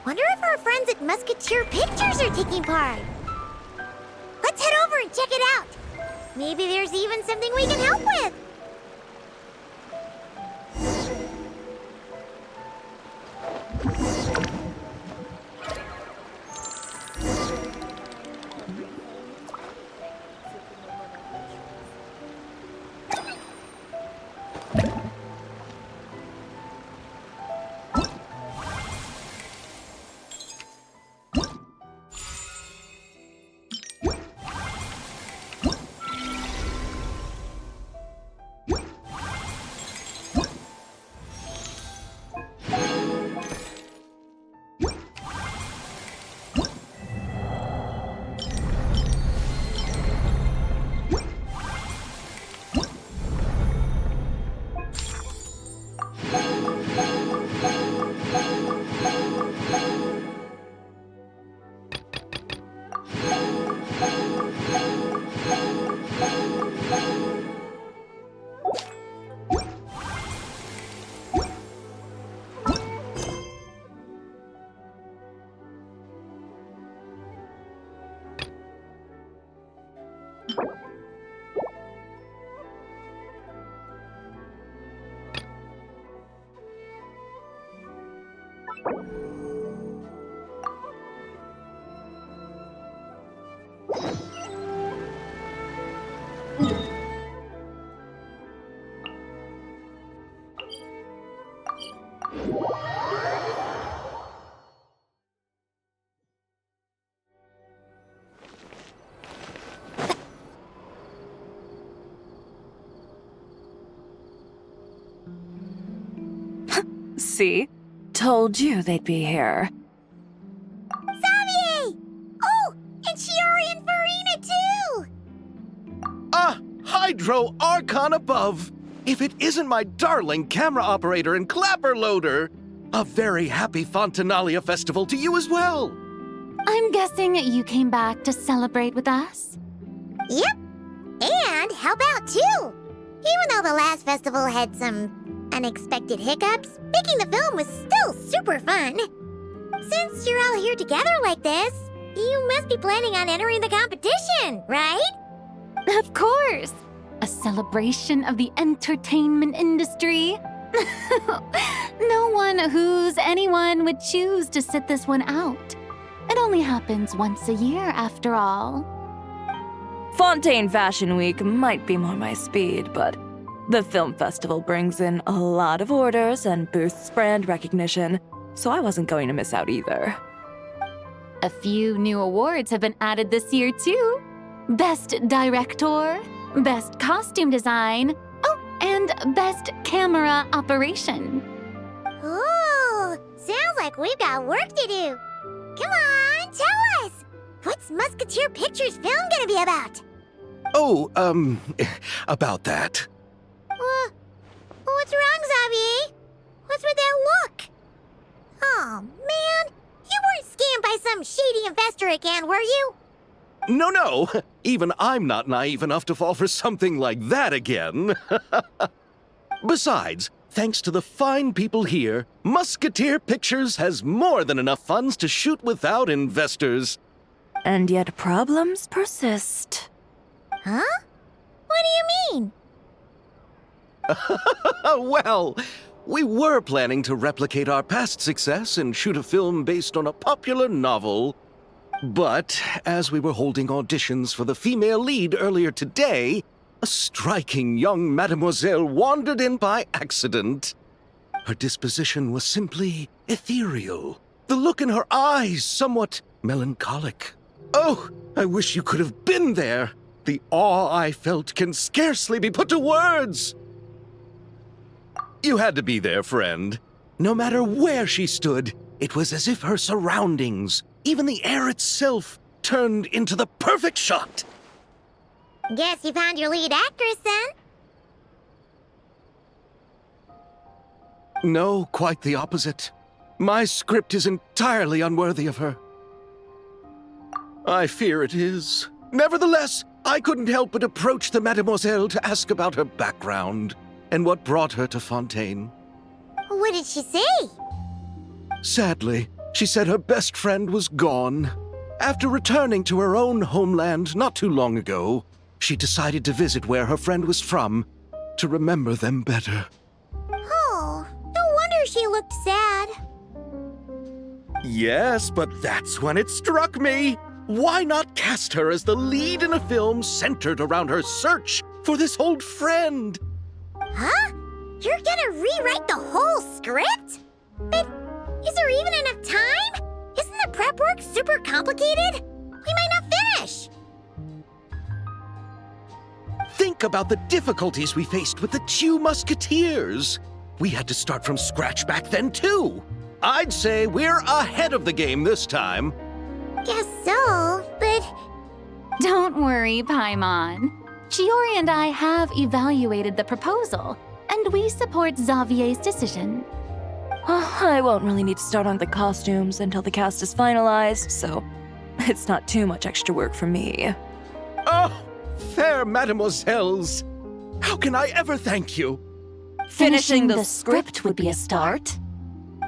Wonder if our friends at Musketeer Pictures are taking part. Let's head over and check it out. Maybe there's even something we can help with. See? Told you they'd be here. Xavier! Oh, and Shiori and Farina too! Ah, Hydro Archon above! If it isn't my darling camera operator and clapper loader! A very happy Fontinalia festival to you as well! I'm guessing you came back to celebrate with us? Yep, and help out too! Even though the last festival had some unexpected hiccups, making the film was still super fun. Since you're all here together like this, you must be planning on entering the competition, right? Of course! A celebration of the entertainment industry. No one who's anyone would choose to sit this one out. It only happens once a year, after all. Fontaine Fashion Week might be more my speed, but the film festival brings in a lot of orders and boosts brand recognition, so I wasn't going to miss out either. A few new awards have been added this year, too. Best Director, Best Costume Design, oh, and Best Camera Operation. Ooh, sounds like we've got work to do. Come on, tell us! What's Musketeer Pictures film gonna be about? Oh, about that. What's wrong, Xavier? What's with that look? Oh, man. You weren't scammed by some shady investor again, were you? No. Even I'm not naive enough to fall for something like that again. Besides, thanks to the fine people here, Musketeer Pictures has more than enough funds to shoot without investors. And yet problems persist. Huh? What do you mean? Well, we were planning to replicate our past success and shoot a film based on a popular novel. But as we were holding auditions for the female lead earlier today, a striking young mademoiselle wandered in by accident. Her disposition was simply ethereal, the look in her eyes somewhat melancholic. Oh, I wish you could have been there. The awe I felt can scarcely be put to words. You had to be there, friend. No matter where she stood, it was as if her surroundings, even the air itself, turned into the perfect shot. Guess you found your lead actress, then? No, quite the opposite. My script is entirely unworthy of her. I fear it is. Nevertheless, I couldn't help but approach the mademoiselle to ask about her background and what brought her to Fontaine. What did she say? Sadly, She said her best friend was gone. After returning to her own homeland not too long ago, she decided to visit where her friend was from to remember them better. Oh, no wonder she looked sad. Yes, but that's when it struck me. Why not cast her as the lead in a film centered around her search for this old friend? Huh? You're gonna rewrite the whole script? But is there even enough time? Isn't the prep work super complicated? We might not finish. Think about the difficulties we faced with the Two Musketeers. We had to start from scratch back then, too. I'd say we're ahead of the game this time. Guess so, but... Don't worry, Paimon. Chiori and I have evaluated the proposal, and we support Xavier's decision. I won't really need to start on the costumes until the cast is finalized, so it's not too much extra work for me. Oh, fair mademoiselles. How can I ever thank you? Finishing the script would be a start.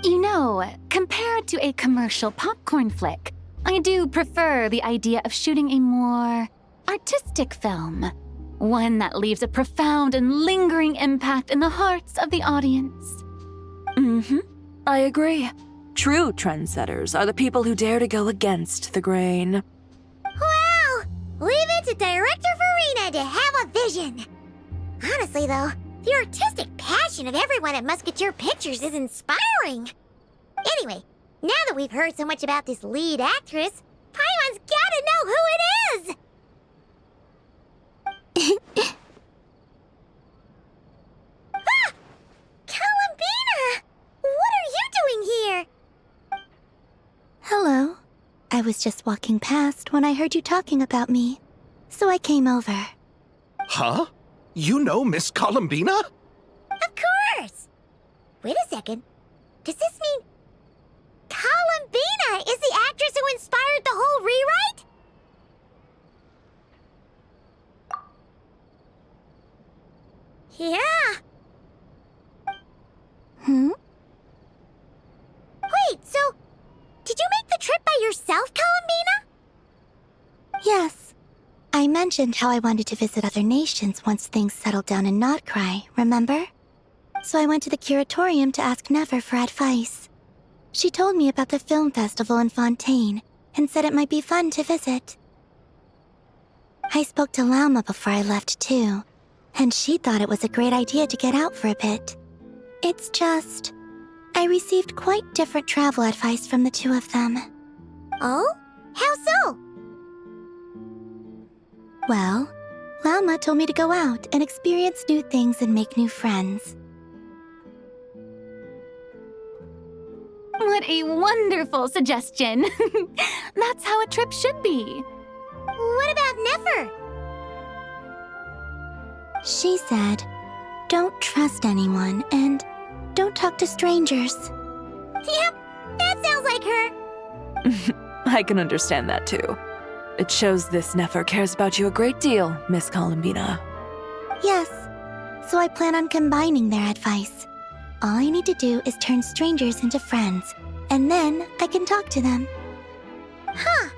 You know, compared to a commercial popcorn flick, I do prefer the idea of shooting a more artistic film. One that leaves a profound and lingering impact in the hearts of the audience. I agree. True trendsetters are the people who dare to go against the grain. Wow! Leave it to Director Farina to have a vision. Honestly, though, the artistic passion of everyone at Musketeer Pictures is inspiring. Anyway, now that we've heard so much about this lead actress, Paimon's gotta know who it is! Ah! Columbina! What are you doing here? Hello. I was just walking past when I heard you talking about me, so I came over. Huh? You know Miss Columbina? Of course! Wait a second. Does this mean Columbina is the actress who inspired the whole rewrite? Yeah. Wait, so did you make the trip by yourself, Columbina? Yes. I mentioned how I wanted to visit other nations once things settled down in Notcry, remember? So I went to the curatorium to ask Never for advice. She told me about the film festival in Fontaine and said it might be fun to visit. I spoke to Lauma before I left too, and she thought it was a great idea to get out for a bit. It's just, I received quite different travel advice from the two of them. Oh? How so? Well, Lauma told me to go out and experience new things and make new friends. What a wonderful suggestion! That's how a trip should be. What about Nefer? She said, don't trust anyone and don't talk to strangers. Yep, that sounds like her. I can understand that too. It shows this Nefer cares about you a great deal, Miss Columbina. Yes, so I plan on combining their advice. All I need to do is turn strangers into friends, and then I can talk to them. Huh.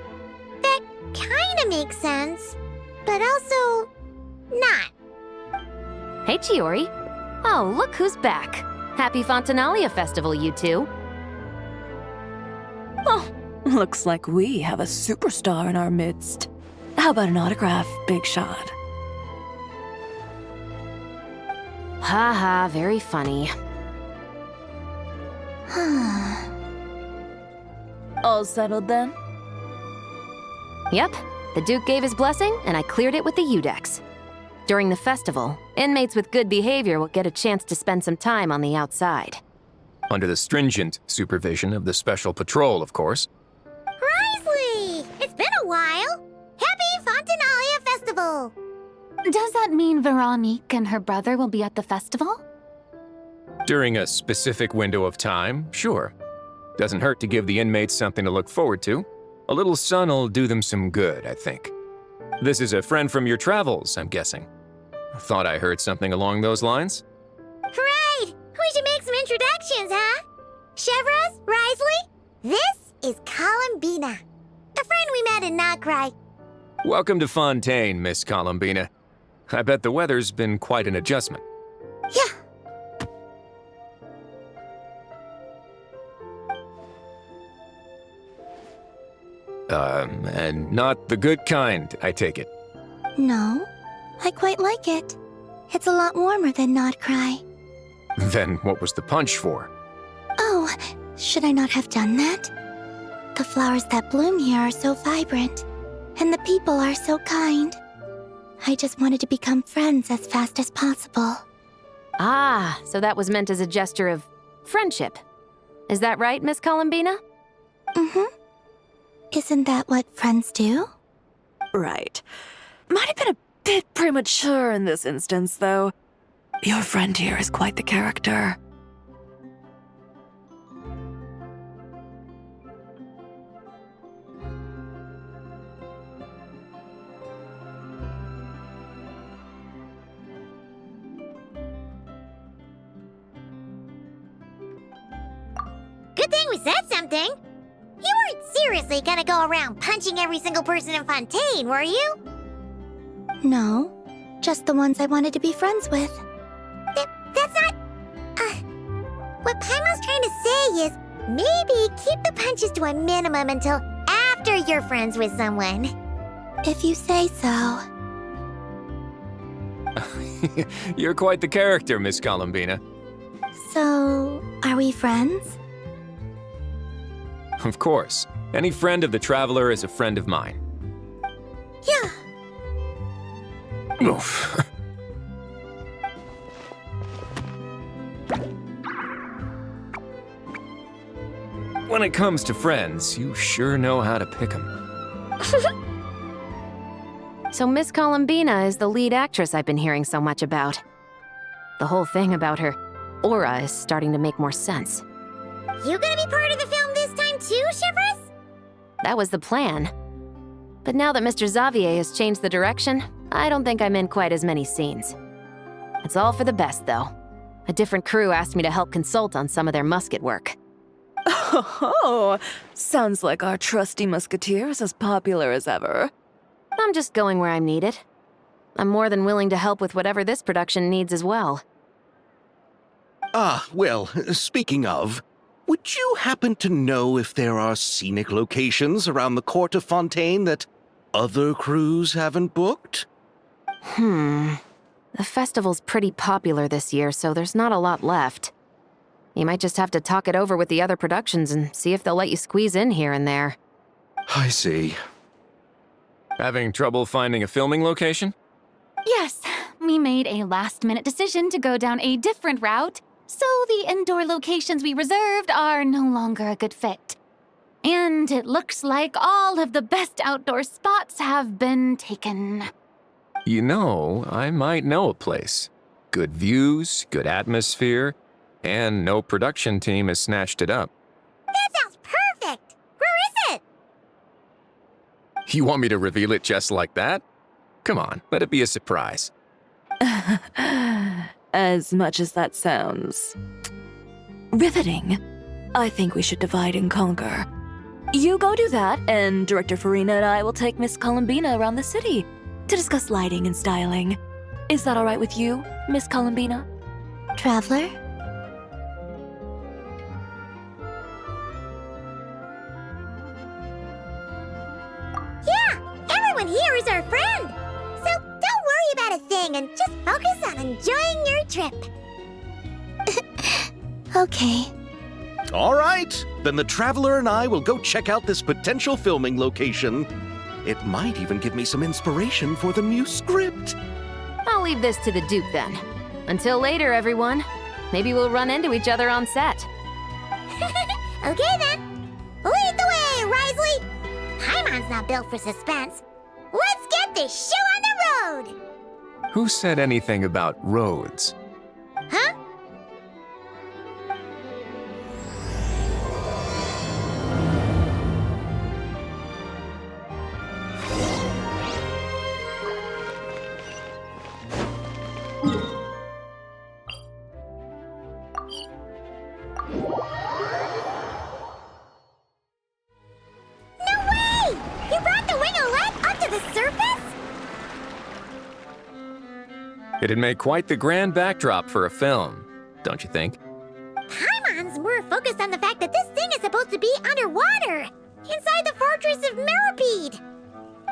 That kinda makes sense, but also not. Hey, Chiori. Oh, look who's back. Happy Fontinalia Festival, you two. Oh, looks like we have a superstar in our midst. How about an autograph, Big Shot? Haha, very funny. All settled then? Yep, the Duke gave his blessing, and I cleared it with the UDEX. During the festival, inmates with good behavior will get a chance to spend some time on the outside. Under the stringent supervision of the Special Patrol, of course. Risley! It's been a while. Happy Fontinalia Festival! Does that mean Veronique and her brother will be at the festival? During a specific window of time, sure. Doesn't hurt to give the inmates something to look forward to. A little sun'll do them some good, I think. This is a friend from your travels, I'm guessing. Thought I heard something along those lines. Right! We should make some introductions, huh? Chevros, Risley, this is Columbina, a friend we met in Nocry. Welcome to Fontaine, Miss Columbina. I bet the weather's been quite an adjustment. Yeah. And not the good kind, I take it. No, I quite like it. It's a lot warmer than Not Cry. Then what was the punch for? Oh, should I not have done that? The flowers that bloom here are so vibrant, and the people are so kind. I just wanted to become friends as fast as possible. Ah, so that was meant as a gesture of friendship. Is that right, Miss Columbina? Mm-hmm. Isn't that what friends do? Right. Might have been a bit premature in this instance, though. Your friend here is quite the character. Good thing we said something. You weren't seriously gonna go around punching every single person in Fontaine, were you? No, just the ones I wanted to be friends with. That's not... what Paimon's trying to say is maybe keep the punches to a minimum until after you're friends with someone. If you say so. You're quite the character, Miss Columbina. So, are we friends? Of course. Any friend of the Traveler is a friend of mine. Yeah. Oof. When it comes to friends, you sure know how to pick 'em. So Miss Columbina is the lead actress I've been hearing so much about. The whole thing about her aura is starting to make more sense. You gonna be part of the film this time too, Shivers? That was the plan. But now that Mr. Xavier has changed the direction, I don't think I'm in quite as many scenes. It's all for the best, though. A different crew asked me to help consult on some of their musket work. Oh, sounds like our trusty musketeer is as popular as ever. I'm just going where I'm needed. I'm more than willing to help with whatever this production needs as well. Ah, well, speaking of, would you happen to know if there are scenic locations around the court of Fontaine that other crews haven't booked? The festival's pretty popular this year, so there's not a lot left. You might just have to talk it over with the other productions and see if they'll let you squeeze in here and there. I see. Having trouble finding a filming location? Yes, we made a last-minute decision to go down a different route, so the indoor locations we reserved are no longer a good fit. And it looks like all of the best outdoor spots have been taken. You know, I might know a place. Good views, good atmosphere, and no production team has snatched it up. That sounds perfect! Where is it? You want me to reveal it just like that? Come on, let it be a surprise. As much as that sounds riveting, I think we should divide and conquer. You go do that, and Director Farina and I will take Miss Columbina around the city to discuss lighting and styling. Is that all right with you, Miss Columbina? Traveler? Yeah, everyone here is our friend. So don't worry about a thing and just focus on enjoying your trip. Okay. All right, then the Traveler and I will go check out this potential filming location. It might even give me some inspiration for the new script. I'll leave this to the Duke then. Until later, everyone. Maybe we'll run into each other on set. Okay then. Lead the way, Wriothesley. Paimon's not built for suspense. Let's get this show on the road. Who said anything about roads? Huh? It'd make quite the grand backdrop for a film, don't you think? Paimon's more focused on the fact that this thing is supposed to be underwater, inside the fortress of Meropide.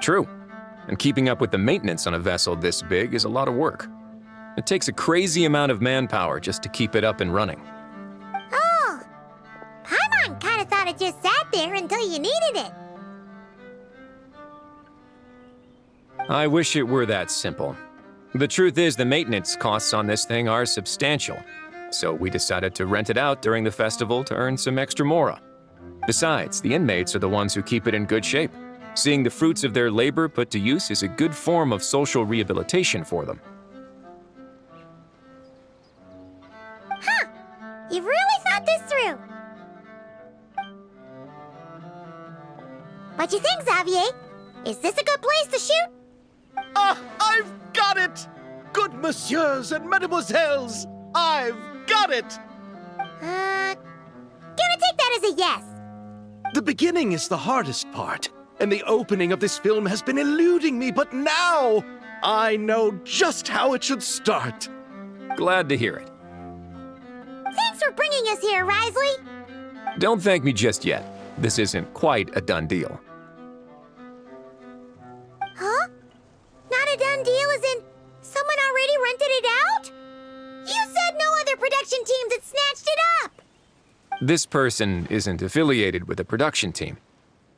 True. And keeping up with the maintenance on a vessel this big is a lot of work. It takes a crazy amount of manpower just to keep it up and running. Oh, Paimon kind of thought it just sat there until you needed it. I wish it were that simple. The truth is the maintenance costs on this thing are substantial, so we decided to rent it out during the festival to earn some extra mora. Besides, the inmates are the ones who keep it in good shape. Seeing the fruits of their labor put to use is a good form of social rehabilitation for them. Huh, you've really thought this through. What you think, Xavier? Is this a good place to shoot? Ah, I've got it! Good messieurs and mesdemoiselles, I've got it! Gonna take that as a yes. The beginning is the hardest part, and the opening of this film has been eluding me, but now I know just how it should start. Glad to hear it. Thanks for bringing us here, Risley. Don't thank me just yet. This isn't quite a done deal. Huh? Not a done deal as in someone already rented it out? You said no other production teams had snatched it up! This person isn't affiliated with a production team.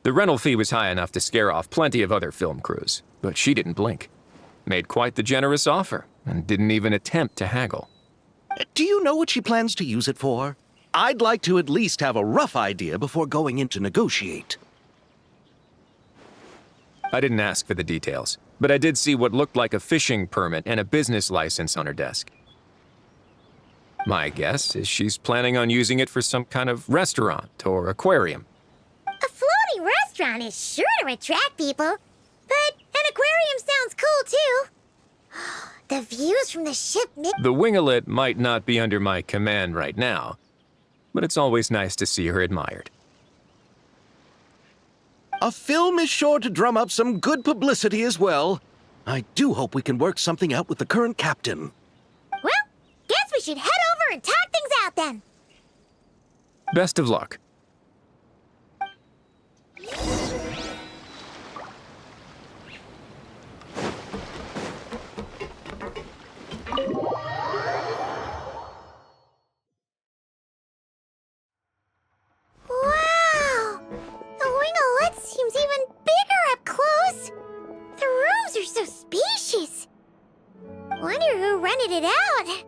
The rental fee was high enough to scare off plenty of other film crews, but she didn't blink. Made quite the generous offer, and didn't even attempt to haggle. Do you know what she plans to use it for? I'd like to at least have a rough idea before going in to negotiate. I didn't ask for the details, but I did see what looked like a fishing permit and a business license on her desk. My guess is she's planning on using it for some kind of restaurant or aquarium. A floating restaurant is sure to attract people, but an aquarium sounds cool too. The views from the ship The winglet might not be under my command right now, but it's always nice to see her admired. A film is sure to drum up some good publicity as well. I do hope we can work something out with the current captain. Well, guess we should head over and talk things out then. Best of luck. Wow! The winglet seems even bigger up close. The rooms are so spacious. Wonder who rented it out.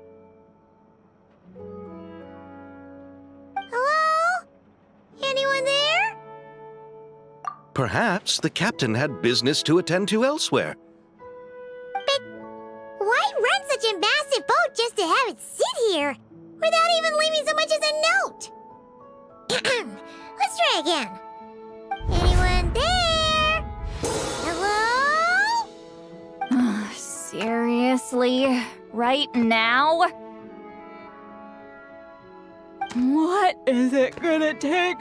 Hello? Anyone there? Perhaps the captain had business to attend to elsewhere. But why rent such a massive boat just to have it sit here without even leaving so much as a note? Let's try again. Anyone there? Hello? Seriously? Right now? What is it gonna take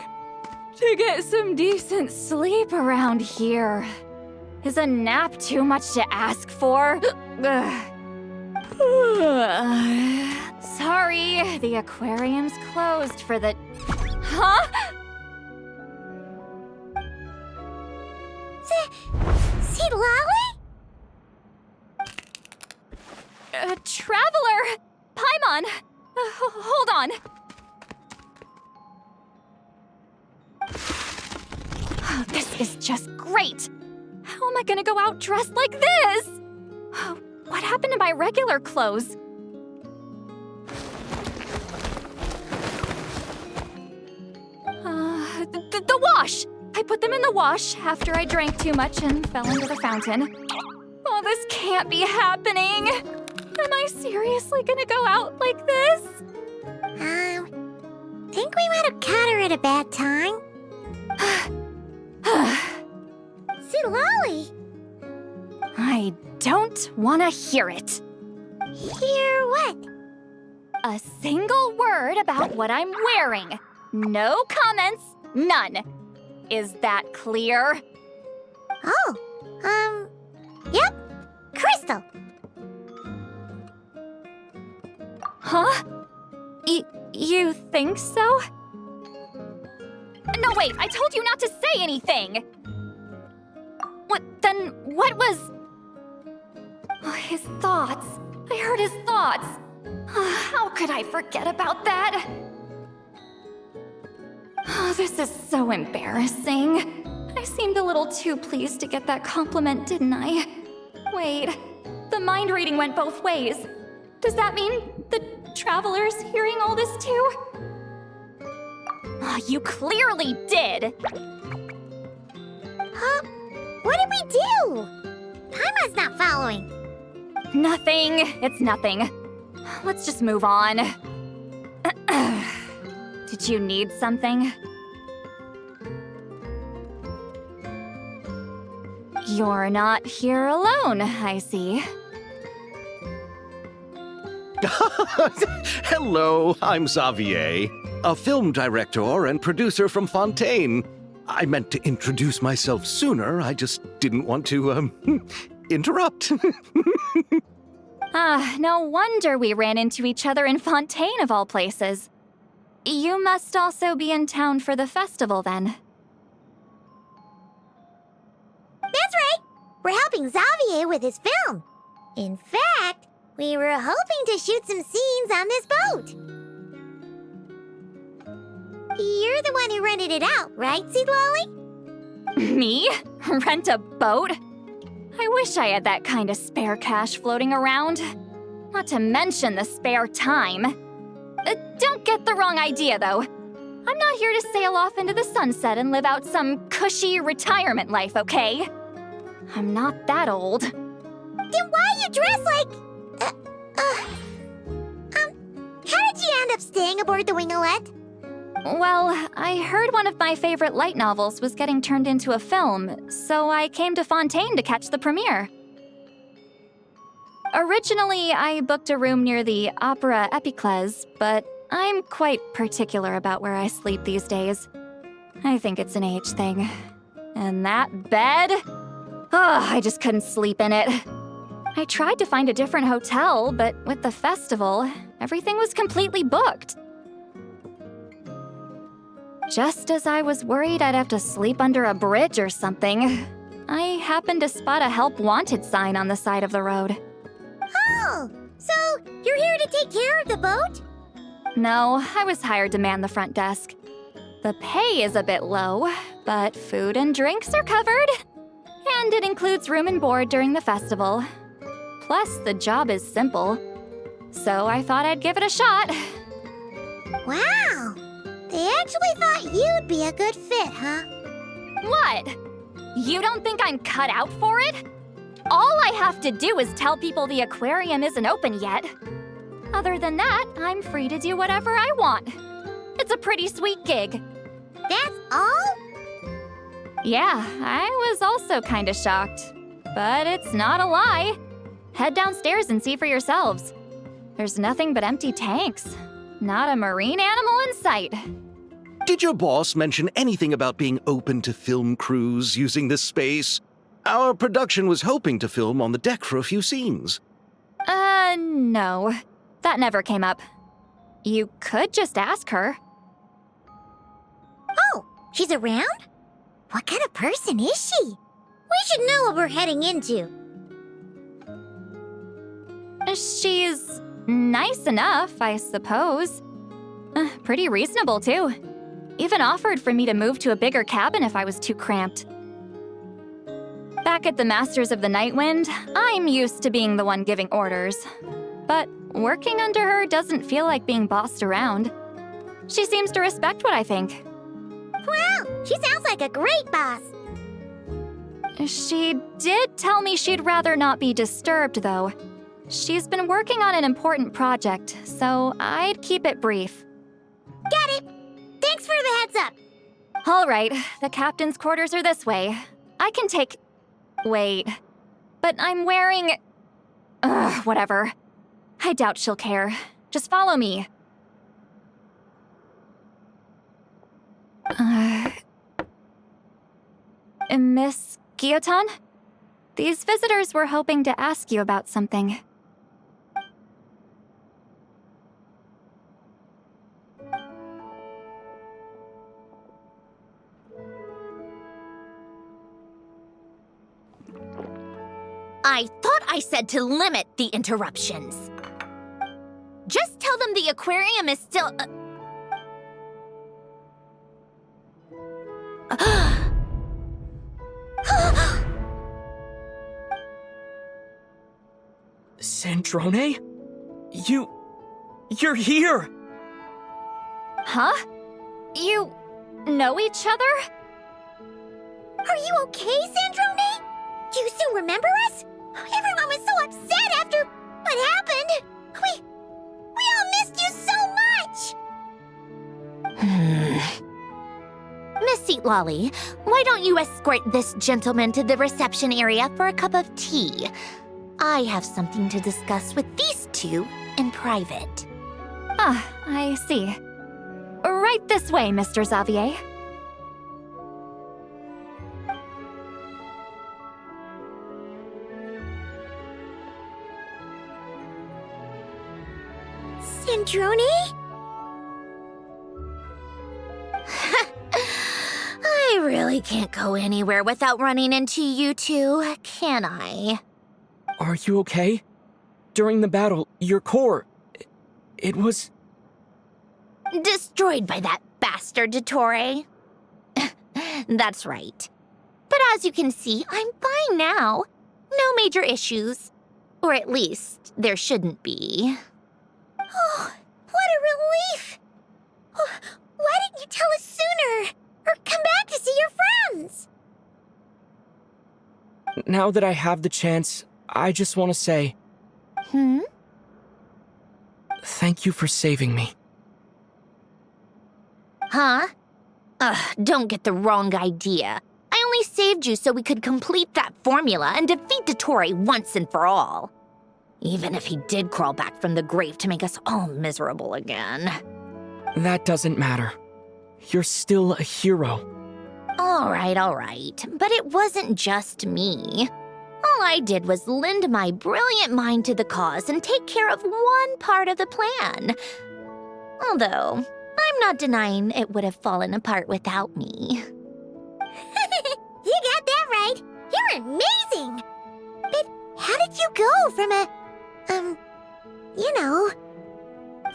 to get some decent sleep around here? Is a nap too much to ask for? Sorry, the aquarium's closed for the... Huh? Lolly? Traveler! Paimon! Hold on. Oh, this is just great. How am I gonna go out dressed like this? Oh, what happened to my regular clothes? The wash! I put them in the wash after I drank too much and fell into the fountain. Oh, this can't be happening. Am I seriously gonna go out like this? Think we might have caught her at a bad time. Lolly. I don't wanna hear it. Hear what? A single word about what I'm wearing. No comments, none. Is that clear? Oh, yep. Crystal. Huh? You think so? No, wait, I told you not to say anything! What was... Oh, his thoughts. I heard his thoughts. How could I forget about that? Oh, this is so embarrassing. I seemed a little too pleased to get that compliment, didn't I? Wait, the mind reading went both ways. Does that mean the Traveler's hearing all this too? Oh, you clearly did! Huh? What did we do? Paimon's not following. Nothing. It's nothing. Let's just move on. Did you need something? You're not here alone, I see. Hello, I'm Xavier, a film director and producer from Fontaine. I meant to introduce myself sooner, I just didn't want to, interrupt. No wonder we ran into each other in Fontaine of all places. You must also be in town for the festival then. That's right! We're helping Xavier with his film. In fact, we were hoping to shoot some scenes on this boat. You're the one who rented it out, right, Seed Lolly? Me? Rent a boat? I wish I had that kind of spare cash floating around. Not to mention the spare time. Don't get the wrong idea, though. I'm not here to sail off into the sunset and live out some cushy retirement life, okay? I'm not that old. Then why you dress like... how did you end up staying aboard the Wingolette? Well, I heard one of my favorite light novels was getting turned into a film, so I came to Fontaine to catch the premiere. Originally, I booked a room near the Opera Epiclese, but I'm quite particular about where I sleep these days. I think it's an age thing. And that bed? Oh, I just couldn't sleep in it. I tried to find a different hotel, but with the festival, everything was completely booked. Just as I was worried I'd have to sleep under a bridge or something, I happened to spot a help wanted sign on the side of the road. Oh, so you're here to take care of the boat? No, I was hired to man the front desk. The pay is a bit low, but food and drinks are covered. And it includes room and board during the festival. Plus, the job is simple. So I thought I'd give it a shot. Wow! They actually thought you'd be a good fit, huh? What? You don't think I'm cut out for it? All I have to do is tell people the aquarium isn't open yet. Other than that, I'm free to do whatever I want. It's a pretty sweet gig. That's all? Yeah, I was also kinda shocked. But it's not a lie. Head downstairs and see for yourselves. There's nothing but empty tanks. Not a marine animal in sight. Did your boss mention anything about being open to film crews using this space? Our production was hoping to film on the deck for a few scenes. No. That never came up. You could just ask her. Oh, she's around? What kind of person is she? We should know what we're heading into. She's nice enough, I suppose. Pretty reasonable, too. Even offered for me to move to a bigger cabin if I was too cramped. Back at the Masters of the Nightwind, I'm used to being the one giving orders. But working under her doesn't feel like being bossed around. She seems to respect what I think. Wow, she sounds like a great boss. She did tell me she'd rather not be disturbed, though. She's been working on an important project, so I'd keep it brief. Got it. Thanks for the heads up. All right, the captain's quarters are this way. I can take... Wait. But I'm wearing... whatever. I doubt she'll care. Just follow me. Miss Guillotin? These visitors were hoping to ask you about something. I thought I said to limit the interruptions. Just tell them the aquarium is still... Sandrone? You're here! Huh? You know each other? Are you okay, Sandrone? Do you still remember us? Everyone was so upset after what happened. We all missed you so much. Miss Seat Lolly, why don't you escort this gentleman to the reception area for a cup of tea? I have something to discuss with these two in private. Ah, I see. Right this way, Mr. Xavier. Sandrone? I really can't go anywhere without running into you two, can I? Are you okay? During the battle, your core... It was... Destroyed by that bastard Dottore. That's right. But as you can see, I'm fine now. No major issues. Or at least, there shouldn't be. Oh, what a relief! Oh, why didn't you tell us sooner? Or come back to see your friends? Now that I have the chance, I just want to say... Thank you for saving me. Huh? Don't get the wrong idea. I only saved you so we could complete that formula and defeat Dottore once and for all. Even if he did crawl back from the grave to make us all miserable again. That doesn't matter. You're still a hero. All right. But it wasn't just me. All I did was lend my brilliant mind to the cause and take care of one part of the plan. Although, I'm not denying it would have fallen apart without me. You got that right. You're amazing. But how did you go from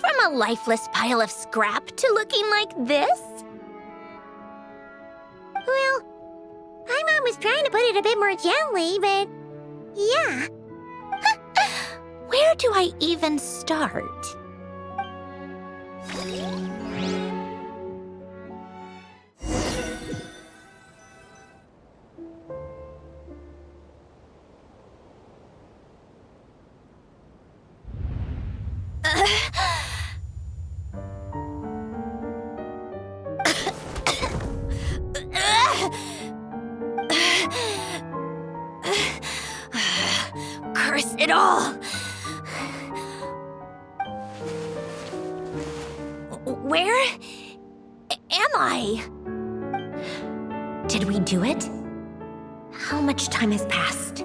From a lifeless pile of scrap to looking like this? Well, my mom was trying to put it a bit more gently, but yeah. Where do I even start? Curse it all! Where am I? Did we do it? How much time has passed?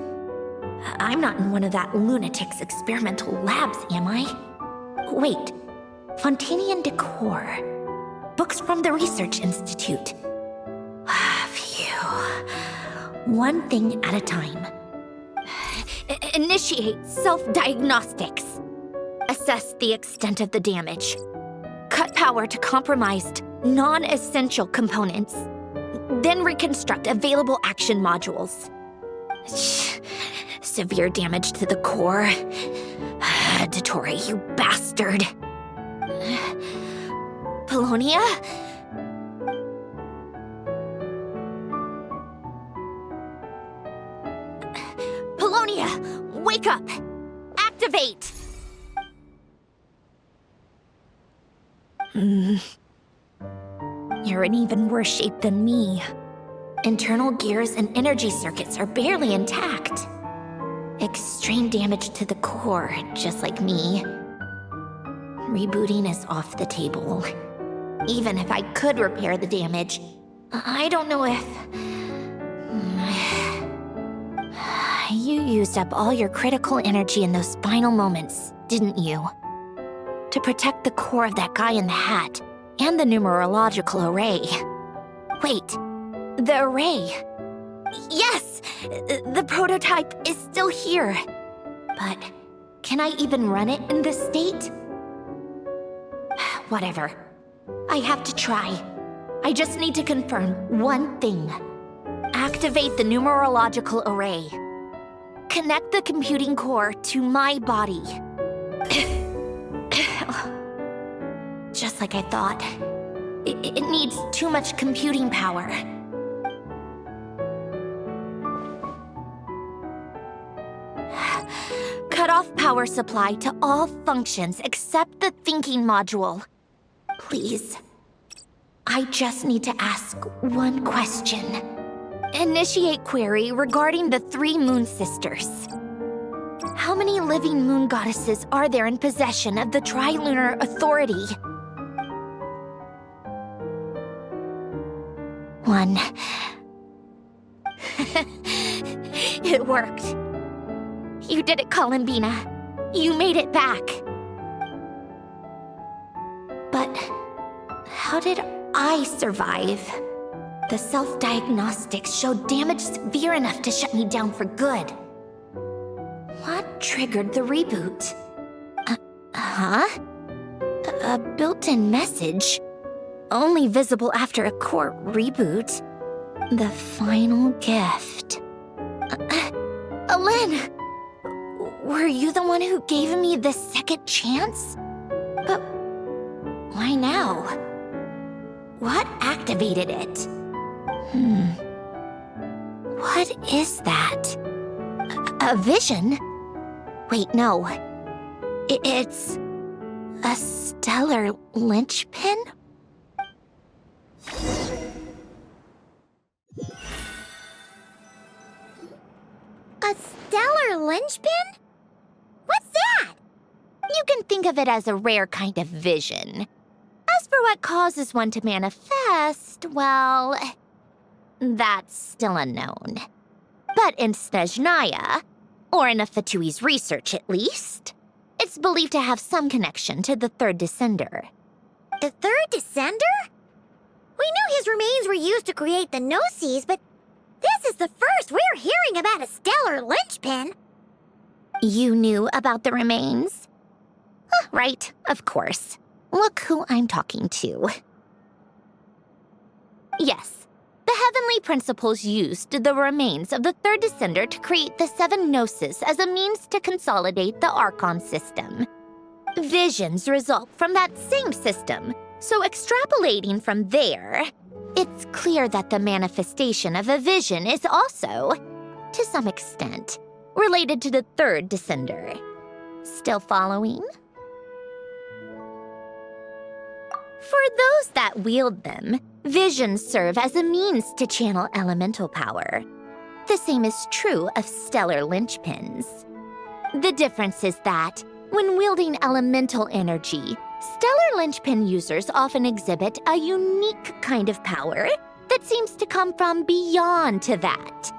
I'm not in one of that lunatic's experimental labs, am I? Wait, Fontanian decor. Books from the Research Institute. Phew. One thing at a time. Initiate self-diagnostics. Assess the extent of the damage. Cut power to compromised, non-essential components. Then reconstruct available action modules. Severe damage to the core. Dottore, you bastard. Polonia? Polonia, wake up! Activate! You're in even worse shape than me. Internal gears and energy circuits are barely intact. Extreme damage to the core, just like me. Rebooting is off the table. Even if I could repair the damage, I don't know if... You used up all your critical energy in those final moments, didn't you? To protect the core of that guy in the hat, and the numerological array. Wait, the array. Yes! The prototype is still here. But can I even run it in this state? Whatever. I have to try. I just need to confirm one thing. Activate the numerological array. Connect the computing core to my body. Just like I thought. It needs too much computing power. Cut off power supply to all functions except the thinking module. Please. I just need to ask one question. Initiate query regarding the 3 moon sisters. How many living moon goddesses are there in possession of the Trilunar Authority? 1. It worked. You did it, Columbina. You made it back. But how did I survive? The self-diagnostics showed damage severe enough to shut me down for good. What triggered the reboot? A built-in message? Only visible after a core reboot. The final gift. Alen! Were you the one who gave me the second chance? But why now? What activated it? What is that? A vision? Wait, no. It's a stellar linchpin? A stellar linchpin? What's that? You can think of it as a rare kind of vision. As for what causes one to manifest, well, that's still unknown. But in Snezhnaya, or in Afatui's research at least, it's believed to have some connection to the third descender. The third descender? We knew his remains were used to create the Gnosis, but this is the first we're hearing about a stellar linchpin. You knew about the remains? Right, of course. Look who I'm talking to. Yes, the heavenly principles used the remains of the third descender to create the 7 Gnosis as a means to consolidate the Archon system. Visions result from that same system, so extrapolating from there, it's clear that the manifestation of a vision is also, to some extent, related to the third descender. Still following? For those that wield them, visions serve as a means to channel elemental power. The same is true of stellar linchpins. The difference is that, when wielding elemental energy, stellar linchpin users often exhibit a unique kind of power that seems to come from beyond to that.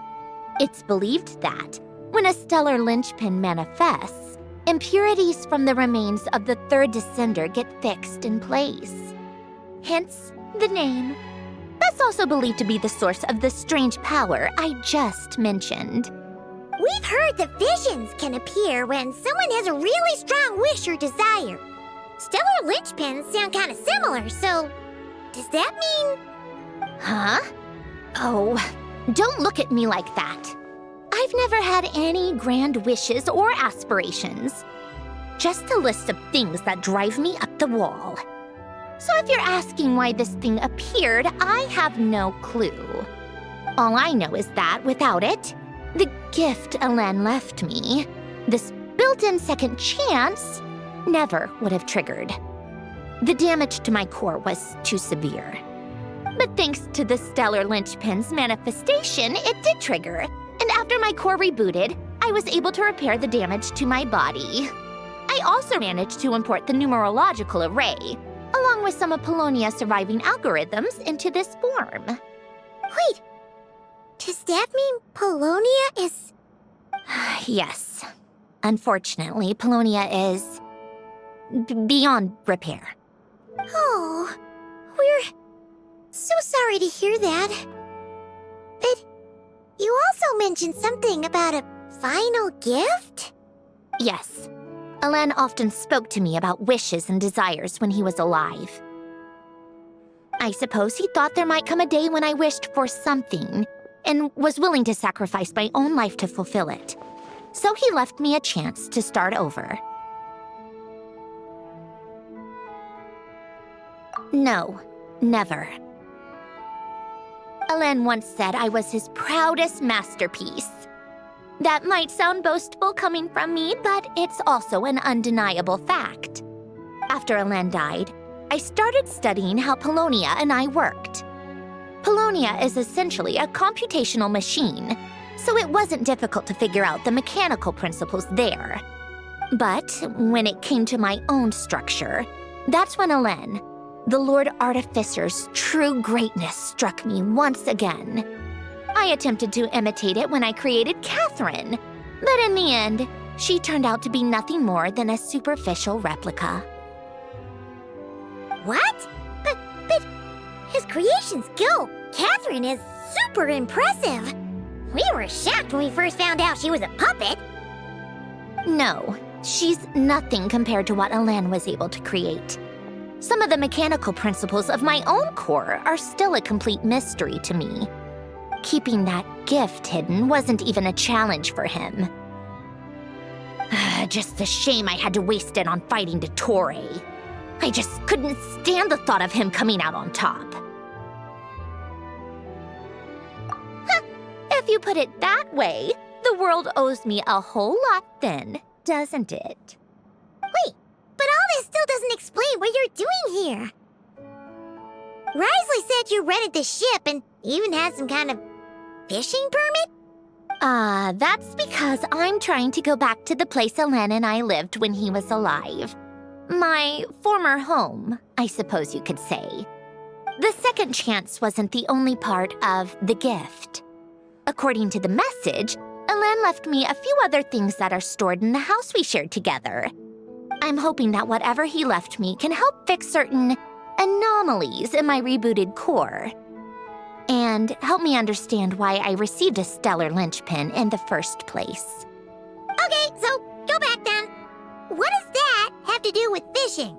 It's believed that, when a stellar linchpin manifests, impurities from the remains of the third descender get fixed in place. Hence, the name. That's also believed to be the source of the strange power I just mentioned. We've heard that visions can appear when someone has a really strong wish or desire. Stellar linchpins sound kind of similar, so does that mean... Huh? Oh, don't look at me like that. I've never had any grand wishes or aspirations. Just a list of things that drive me up the wall. So if you're asking why this thing appeared, I have no clue. All I know is that without it, the gift Alen left me, this built-in second chance, never would have triggered. The damage to my core was too severe. But thanks to the stellar linchpin's manifestation, it did trigger. And after my core rebooted, I was able to repair the damage to my body. I also managed to import the numerological array, along with some of Polonia's surviving algorithms, into this form. Wait, does that mean Polonia is... Yes. Unfortunately, Polonia is... beyond repair. Oh, we're so sorry to hear that. But You also mentioned something about a final gift? Yes. Alain often spoke to me about wishes and desires when he was alive. I suppose he thought there might come a day when I wished for something, and was willing to sacrifice my own life to fulfill it. So he left me a chance to start over. No, never. Alain once said I was his proudest masterpiece. That might sound boastful coming from me, but it's also an undeniable fact. After Alain died, I started studying how Polonia and I worked. Polonia is essentially a computational machine, so it wasn't difficult to figure out the mechanical principles there. But when it came to my own structure, that's when Alain, the Lord Artificer's true greatness, struck me once again. I attempted to imitate it when I created Catherine, but in the end, she turned out to be nothing more than a superficial replica. What? But his creation skill, Catherine, is super impressive. We were shocked when we first found out she was a puppet. No, she's nothing compared to what Alain was able to create. Some of the mechanical principles of my own core are still a complete mystery to me. Keeping that gift hidden wasn't even a challenge for him. Just a shame I had to waste it on fighting Dottore. I just couldn't stand the thought of him coming out on top. If you put it that way, the world owes me a whole lot then, doesn't it? Wait, but all this still doesn't explain what you're doing here. Risley said you rented the ship and even had some kind of fishing permit? That's because I'm trying to go back to the place Alain and I lived when he was alive. My former home, I suppose you could say. The second chance wasn't the only part of the gift. According to the message, Alain left me a few other things that are stored in the house we shared together. I'm hoping that whatever he left me can help fix certain anomalies in my rebooted core. And help me understand why I received a stellar linchpin in the first place. Okay, so go back then. What does that have to do with fishing?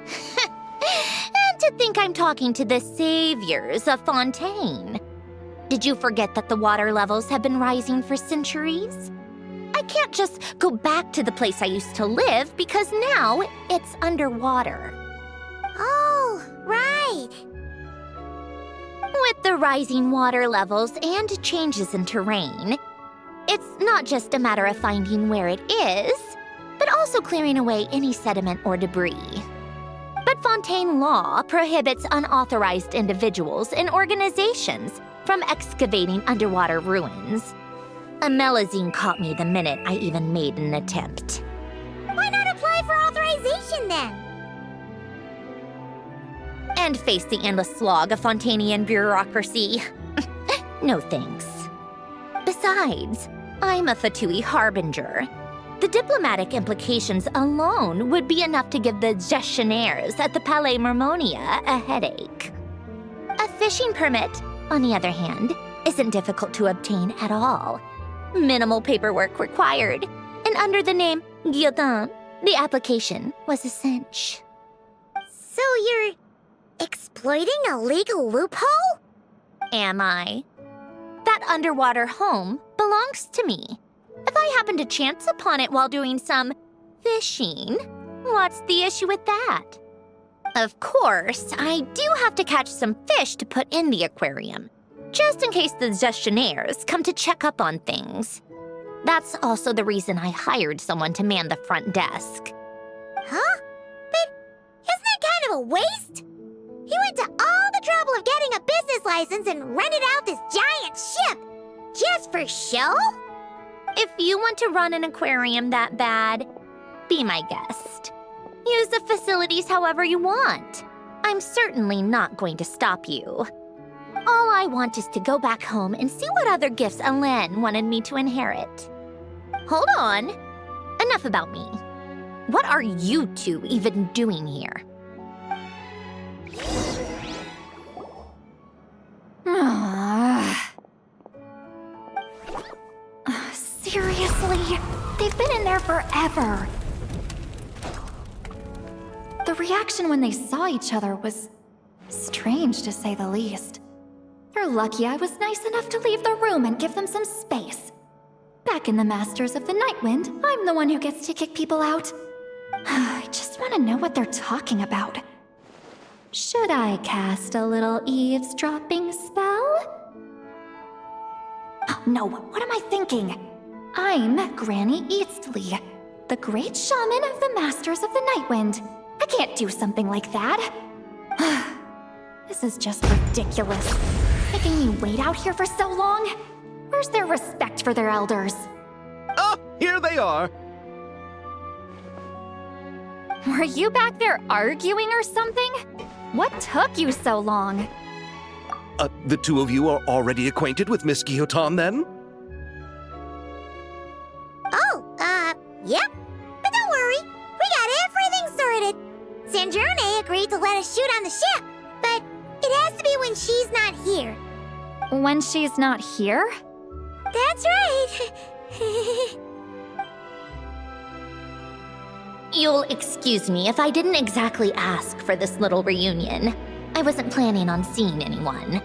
And to think I'm talking to the saviors of Fontaine. Did you forget that the water levels have been rising for centuries? I can't just go back to the place I used to live because now it's underwater. Oh, right. With the rising water levels and changes in terrain, it's not just a matter of finding where it is, but also clearing away any sediment or debris. But Fontaine law prohibits unauthorized individuals and organizations from excavating underwater ruins. A Melazine caught me the minute I even made an attempt. Why not apply for authorization then? And face the endless slog of Fontainian bureaucracy. No thanks. Besides, I'm a Fatui harbinger. The diplomatic implications alone would be enough to give the gestionnaires at the Palais Mermonia a headache. A fishing permit, on the other hand, isn't difficult to obtain at all. Minimal paperwork required, and under the name Guilledin, the application was a cinch. So you're exploiting a legal loophole? Am I? That underwater home belongs to me. If I happen to chance upon it while doing some fishing, what's the issue with that? Of course, I do have to catch some fish to put in the aquarium, just in case the gestionnaires come to check up on things. That's also the reason I hired someone to man the front desk. Huh? But isn't that kind of a waste? He went to all the trouble of getting a business license and rented out this giant ship, just for show? If you want to run an aquarium that bad, be my guest. Use the facilities however you want. I'm certainly not going to stop you. All I want is to go back home and see what other gifts Alain wanted me to inherit. Hold on. Enough about me. What are you two even doing here? Granny! They've been in there forever! The reaction when they saw each other was strange, to say the least. They're lucky I was nice enough to leave the room and give them some space. Back in the Masters of the Nightwind, I'm the one who gets to kick people out. I just want to know what they're talking about. Should I cast a little eavesdropping spell? Oh, no, what am I thinking? I'm Granny Eastley, the great shaman of the Masters of the Nightwind. I can't do something like that. This is just ridiculous. Making me wait out here for so long? Where's their respect for their elders? Oh, here they are. Were you back there arguing or something? What took you so long? The two of you are already acquainted with Miss Guillotin, then? Yep. But don't worry, we got everything sorted. Sandrone agreed to let us shoot on the ship, but it has to be when she's not here. When she's not here? That's right. You'll excuse me if I didn't exactly ask for this little reunion. I wasn't planning on seeing anyone.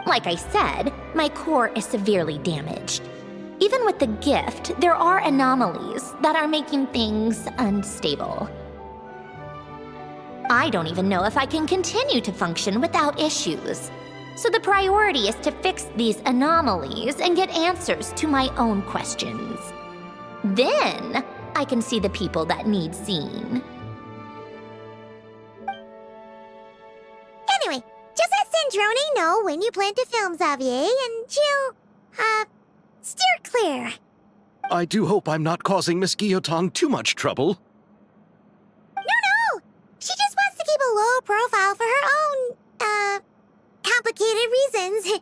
Like I said, my core is severely damaged. Even with the gift, there are anomalies that are making things unstable. I don't even know if I can continue to function without issues. So the priority is to fix these anomalies and get answers to my own questions. Then, I can see the people that need seeing. Anyway, just let Sandrone know when you plan to film Xavier, and she'll, steer clear. I do hope I'm not causing Miss Guillotin too much trouble. No! She just wants to keep a low profile for her own, complicated reasons.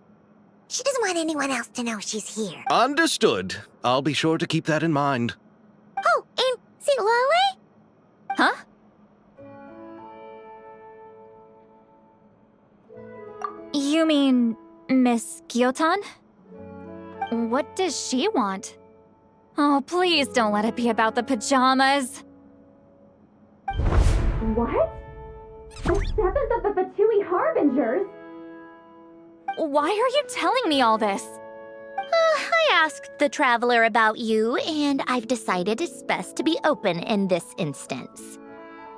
She doesn't want anyone else to know she's here. Understood. I'll be sure to keep that in mind. Oh, and see Lale? Huh? You mean Miss Guillotin? What does she want? Oh, please don't let it be about the pajamas. What? The 7th of the Fatui Harbingers? Why are you telling me all this? I asked the Traveler about you, and I've decided it's best to be open in this instance.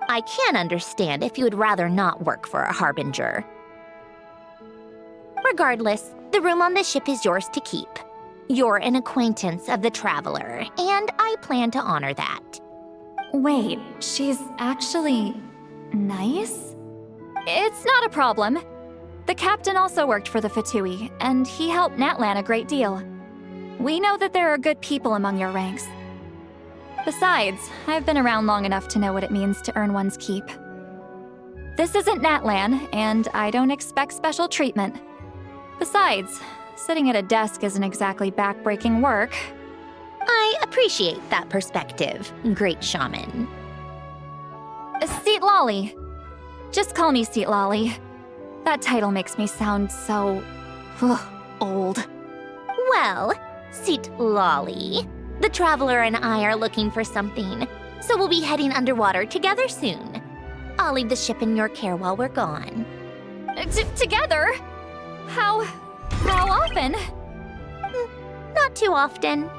I can understand if you would rather not work for a Harbinger. Regardless, the room on the ship is yours to keep. You're an acquaintance of the Traveler, and I plan to honor that. Wait, she's actually nice? It's not a problem. The captain also worked for the Fatui, and he helped Natlan a great deal. We know that there are good people among your ranks. Besides, I've been around long enough to know what it means to earn one's keep. This isn't Natlan, and I don't expect special treatment. Besides, sitting at a desk isn't exactly back-breaking work. I appreciate that perspective, great shaman. Seat Lolly. Just call me Seat Lolly. That title makes me sound so... old. Well, Seat Lolly, the Traveler and I are looking for something, so we'll be heading underwater together soon. I'll leave the ship in your care while we're gone. Together? How often? Not too often.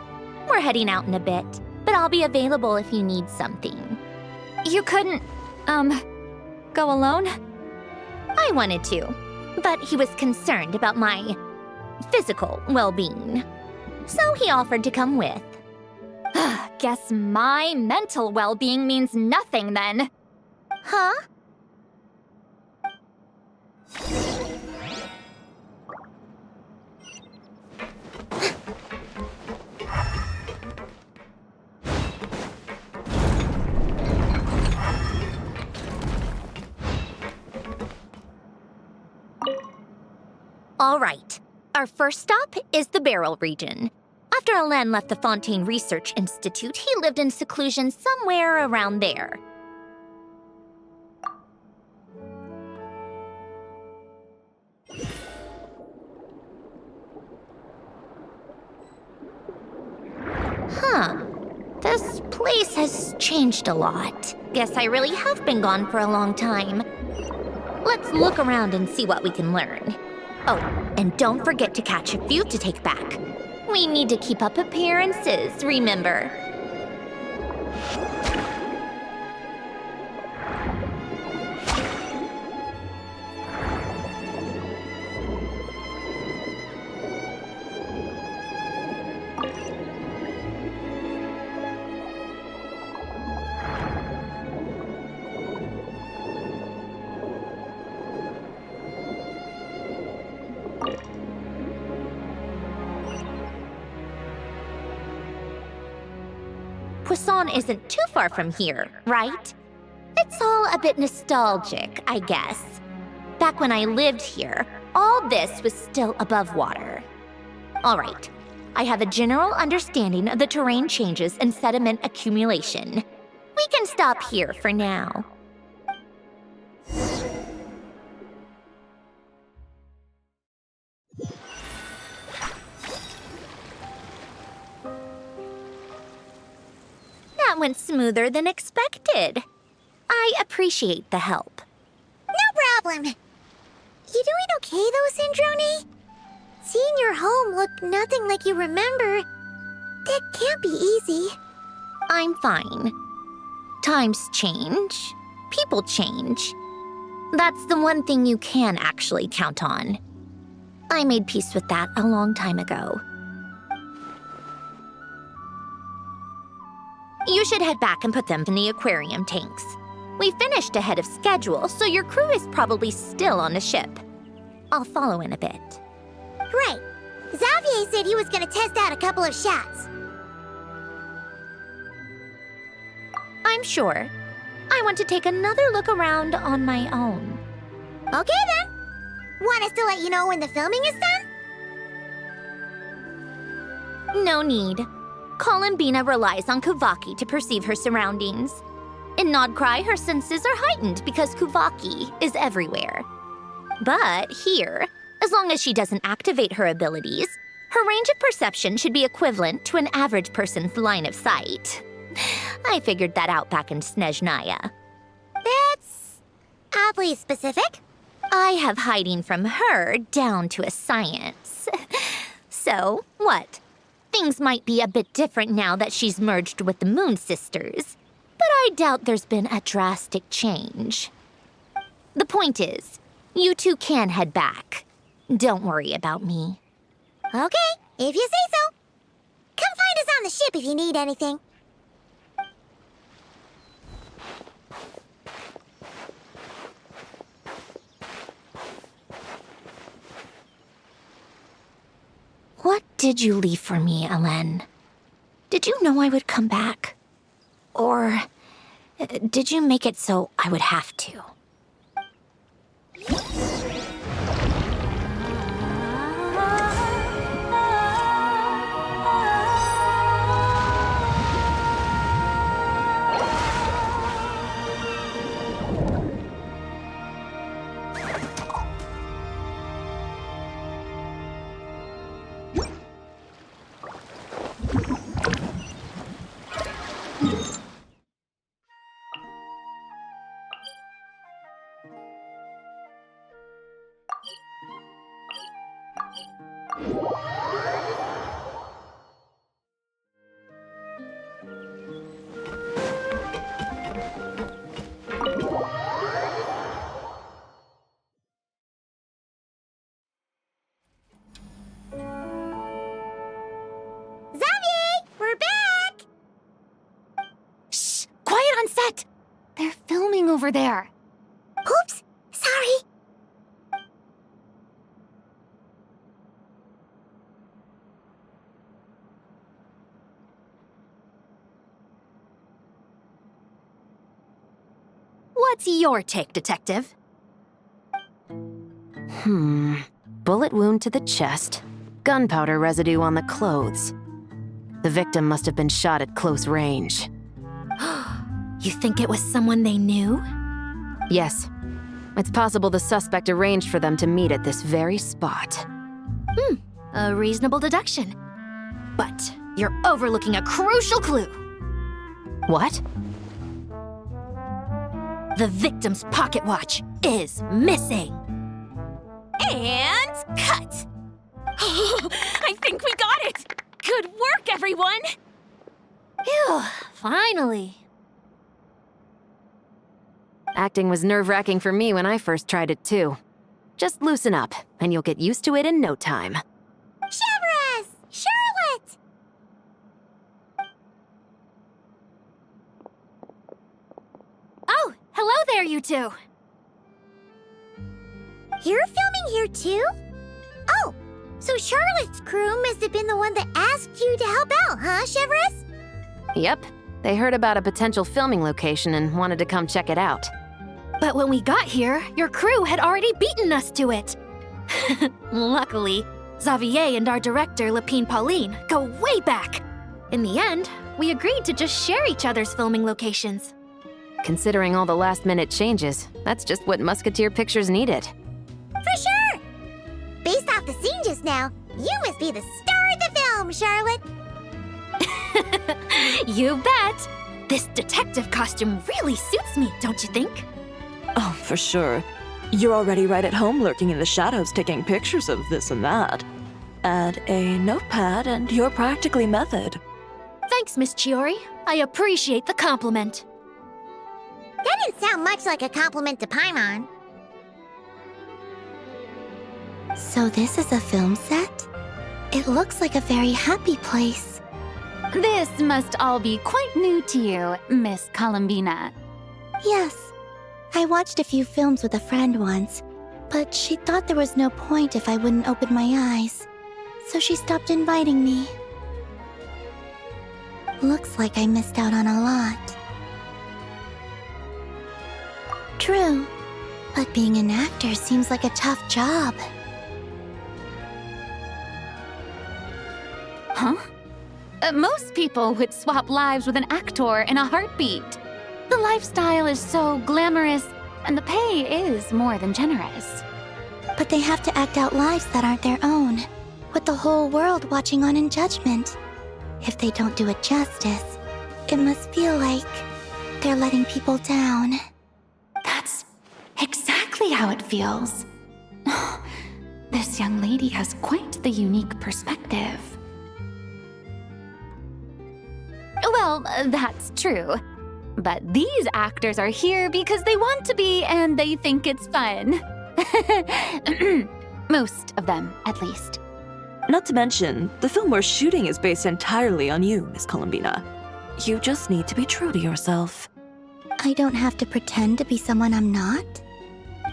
We're heading out in a bit, but I'll be available if you need something. You couldn't, go alone? I wanted to, but he was concerned about my physical well-being. So he offered to come with. Guess my mental well-being means nothing then. Huh? All right. Our first stop is the Beryl region. After Alain left the Fontaine Research Institute, he lived in seclusion somewhere around there. changed a lot. Guess I really have been gone for a long time. Let's look around and see what we can learn. Oh, and don't forget to catch a few to take back. We need to keep up appearances, remember? Poisson isn't too far from here, right? It's all a bit nostalgic, I guess. Back when I lived here, all this was still above water. All right, I have a general understanding of the terrain changes and sediment accumulation. We can stop here for now. That went smoother than expected. I appreciate the help. No problem. You doing okay though, Syndrone? Seeing your home look nothing like you remember, that can't be easy. I'm fine. Times change. People change. That's the one thing you can actually count on. I made peace with that a long time ago. You should head back and put them in the aquarium tanks. We finished ahead of schedule, so your crew is probably still on the ship. I'll follow in a bit. Right. Xavier said he was gonna test out a couple of shots. I'm sure. I want to take another look around on my own. Okay then. Want us to let you know when the filming is done? No need. Columbina relies on Kuvaki to perceive her surroundings. In Nodcry, her senses are heightened because Kuvaki is everywhere. But here, as long as she doesn't activate her abilities, her range of perception should be equivalent to an average person's line of sight. I figured that out back in Snezhnaya. That's oddly specific. I have hiding from her down to a science. So, what? Things might be a bit different now that she's merged with the Moon Sisters, but I doubt there's been a drastic change. The point is, you two can head back. Don't worry about me. Okay, if you say so. Come find us on the ship if you need anything. What did you leave for me, Ellen? Did you know I would come back? Or did you make it so I would have to? They're filming over there. Oops, sorry. What's your take, Detective? Bullet wound to the chest. Gunpowder residue on the clothes. The victim must have been shot at close range. You think it was someone they knew? Yes. It's possible the suspect arranged for them to meet at this very spot. A reasonable deduction. But you're overlooking a crucial clue. What? The victim's pocket watch is missing. And cut! I think we got it! Good work, everyone! Phew, finally. Acting was nerve-wracking for me when I first tried it too. Just loosen up, and you'll get used to it in no time. Severus! Charlotte! Oh, hello there, you two! You're filming here too? Oh, so Charlotte's crew must have been the one that asked you to help out, huh, Severus? Yep, they heard about a potential filming location and wanted to come check it out. But when we got here, your crew had already beaten us to it. Luckily, Xavier and our director, Lapine Pauline, go way back. In the end, we agreed to just share each other's filming locations. Considering all the last-minute changes, that's just what Musketeer Pictures needed. For sure! Based off the scene just now, you must be the star of the film, Charlotte! You bet! This detective costume really suits me, don't you think? Oh, for sure. You're already right at home lurking in the shadows taking pictures of this and that. Add a notepad and you're practically method. Thanks, Miss Chiori. I appreciate the compliment. That didn't sound much like a compliment to Paimon. So this is a film set? It looks like a very happy place. This must all be quite new to you, Miss Columbina. Yes. I watched a few films with a friend once, but she thought there was no point if I wouldn't open my eyes. So she stopped inviting me. Looks like I missed out on a lot. True, but being an actor seems like a tough job. Huh? Most people would swap lives with an actor in a heartbeat. The lifestyle is so glamorous, and the pay is more than generous. But they have to act out lives that aren't their own, with the whole world watching on in judgment. If they don't do it justice, it must feel like they're letting people down. That's exactly how it feels. This young lady has quite the unique perspective. Well, that's true. But these actors are here because they want to be and they think it's fun. Most of them, at least. Not to mention, the film we're shooting is based entirely on you, Miss Columbina. You just need to be true to yourself. I don't have to pretend to be someone I'm not?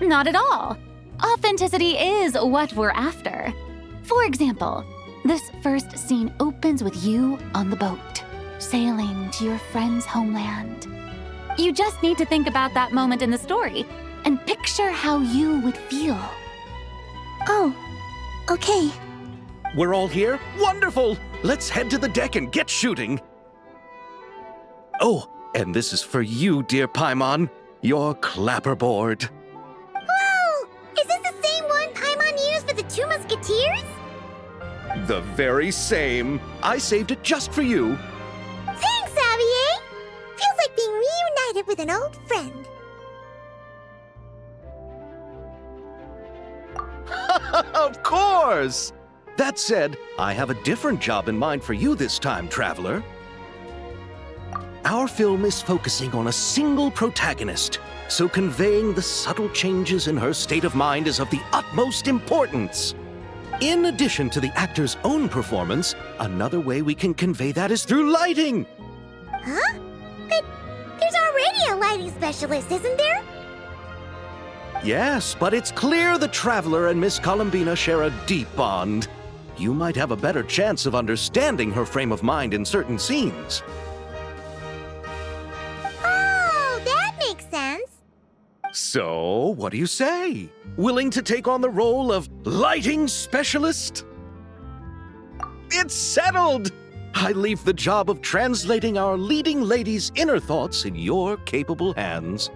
Not at all. Authenticity is what we're after. For example, this first scene opens with you on the boat, sailing to your friend's homeland. You just need to think about that moment in the story and picture how you would feel. Oh, okay. We're all here? Wonderful! Let's head to the deck and get shooting. Oh, and this is for you, dear Paimon, your clapperboard. Whoa! Is this the same one Paimon used for the Two Musketeers? The very same. I saved it just for you. Thanks, Xavier! Feels like being reunited with an old friend. Of course! That said, I have a different job in mind for you this time, Traveler. Our film is focusing on a single protagonist, so conveying the subtle changes in her state of mind is of the utmost importance. In addition to the actor's own performance, another way we can convey that is through lighting. Huh? But there's already a lighting specialist, isn't there? Yes, but it's clear the Traveler and Miss Columbina share a deep bond. You might have a better chance of understanding her frame of mind in certain scenes. Oh, that makes sense. So, what do you say? Willing to take on the role of lighting specialist? It's settled! I leave the job of translating our leading lady's inner thoughts in your capable hands.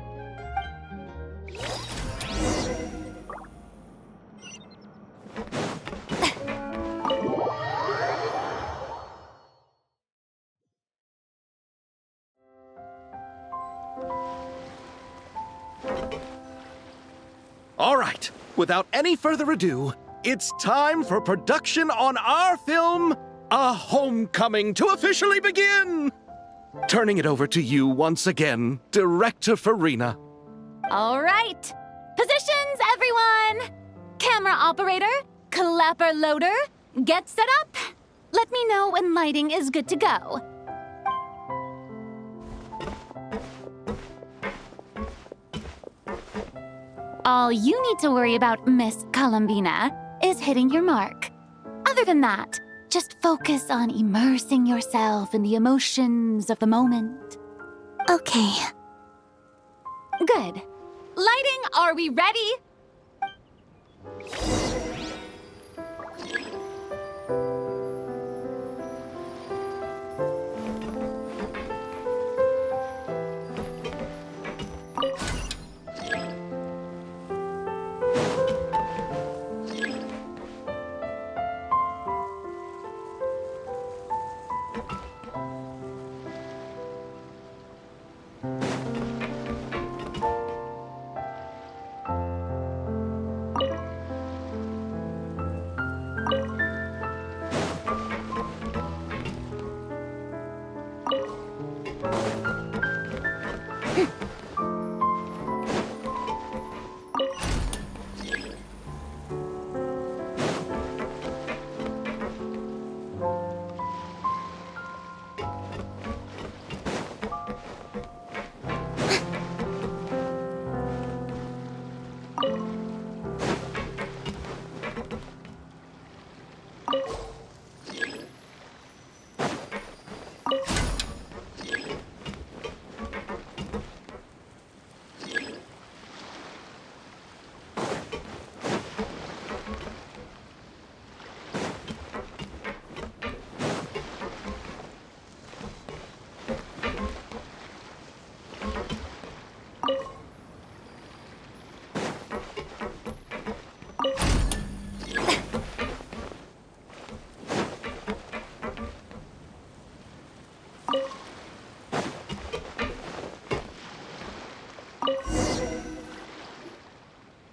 All right, without any further ado, it's time for production on our film, A Homecoming, to officially begin! Turning it over to you once again, Director Farina. All right. Positions, everyone! Camera operator, clapper loader, get set up. Let me know when lighting is good to go. All you need to worry about, Miss Columbina, is hitting your mark. Other than that, just focus on immersing yourself in the emotions of the moment. Okay. Good. Lighting, are we ready?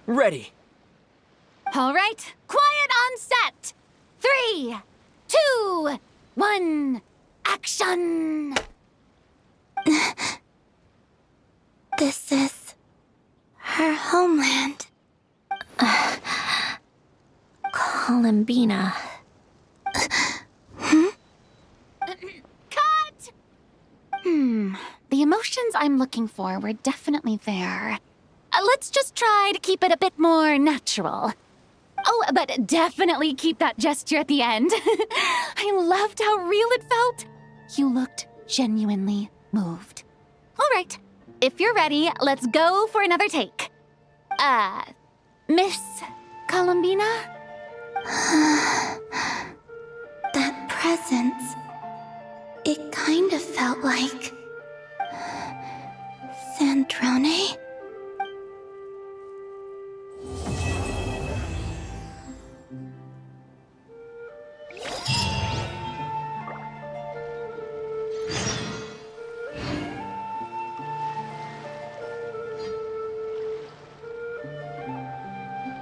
Ready. All right, quiet on set. 3, 2, 1, action! This is her homeland. Columbina. Cut! The emotions I'm looking for were definitely there. Let's just try to keep it a bit more natural. Oh, but definitely keep that gesture at the end. I loved how real it felt. You looked genuinely moved. All right, if you're ready, let's go for another take. Miss Columbina? That presence, it kind of felt like Sandrone?